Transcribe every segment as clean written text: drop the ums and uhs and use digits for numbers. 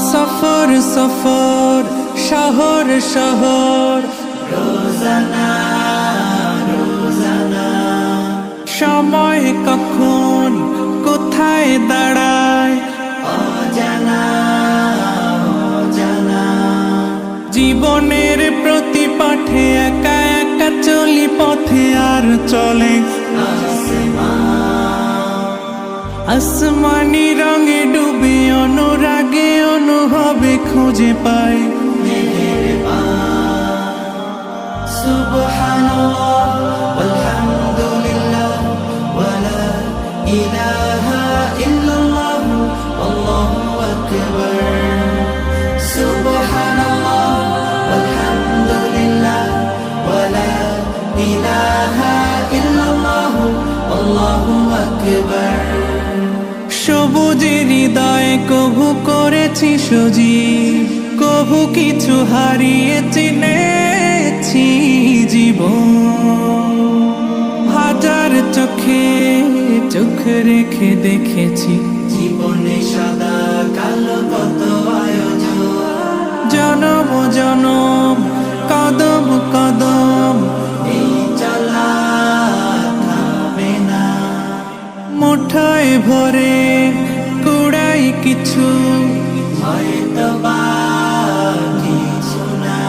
সফর সফর শহর শহর রোজানা রোজানা সময় কখন কোথায় দাঁড়ায় অজানা অজানা জীবনের প্রতি পাঠে একা একা চলি পথে আর চলে আসমানি রঙে ডুবে অনুরাগে অনুভবে খুঁজে পাই সুবহানাল্লাহ ওয়ালহামদুলিল্লাহ ওয়ালা ইলাহা ইল্লাল্লাহ আল্লাহু আকবার সুবহানাল্লাহ ওয়ালহামদুলিল্লাহ ওয়ালা ইলাহা ইল্লাল্লাহ আল্লাহু আকবার সবুজের হৃদয়ে কভু করেছি সজীব কভু কিছু হারিয়ে চিনেছি জীবন হাজার চোখে চোখ রেখে দেখেছি জীবনে সাদা কালো কত আয়োজন জনম জনম কদম কদম এই চলা থামে না মুঠায় ভরে কুড়াই কিছু হয়তো বা কিছু না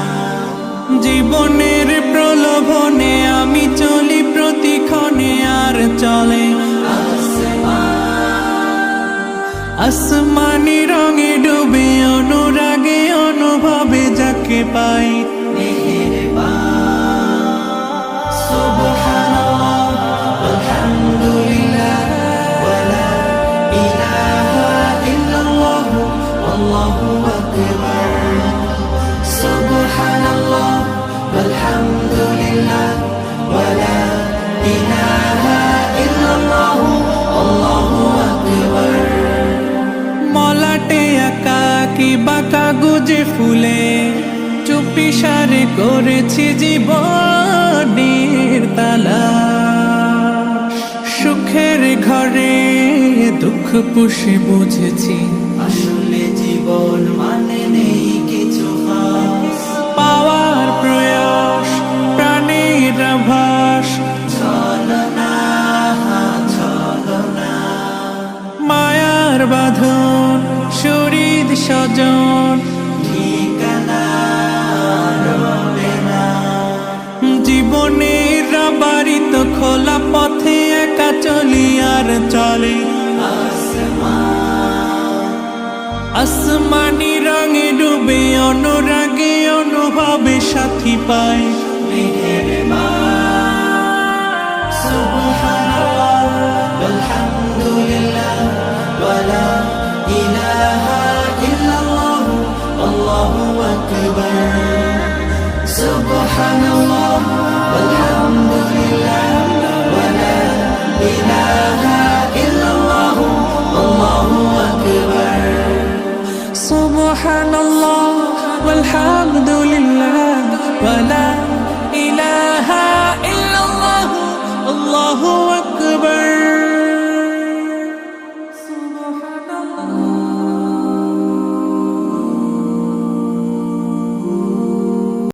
জীবনের প্রলোভনে আমি চলি প্রতিক্ষণে আর চলে আসমানি রঙে ডুবে অনুরাগে অনুভবে যাকে পাই সুবহানাল্লাহ আলহামদুলিল্লাহ ওয়ালা ইলাহা ইল্লাল্লাহ আল্লাহু আকবার সুবহানাল্লাহ আলহামদুলিল্লাহ ওয়ালা ইলাহা ইল্লাল্লাহ আল্লাহু আকবার মলাটে আঁকা কি বাঁকা গুজে ফুলে চুপি সারে করেছি জীবনের তালা সুখের ঘরে দুঃখ পুষে বুঝেছি আসলে জীবন মানে নেই কিছু খাস পাওয়ার প্রয়াস প্রাণের আভাস ছলনা ছলনা মায়ার বাঁধন শরীর স্বজন ঠিকানা রবে না জীবনের বাড়িত খোলা পথে একা চলি আর চলে আসমানি রঙে ডুবে অনুরাগে অনুভবে সাথী পায় সুবহানাল্লাহ আলহামদুলিল্লাহ ওয়ালা ইলাহা ইল্লাল্লাহ আল্লাহু আকবার সুবহানাল্লাহ আলহামদুলিল্লাহ ওয়ালা ইলাহা ইল্লাল্লাহ আল্লাহু আকবার সুবহানাল্লাহ ওয়ালহামদুলিল্লাহ ওয়ালা ইলাহা ইল্লাল্লাহ আল্লাহু আকবার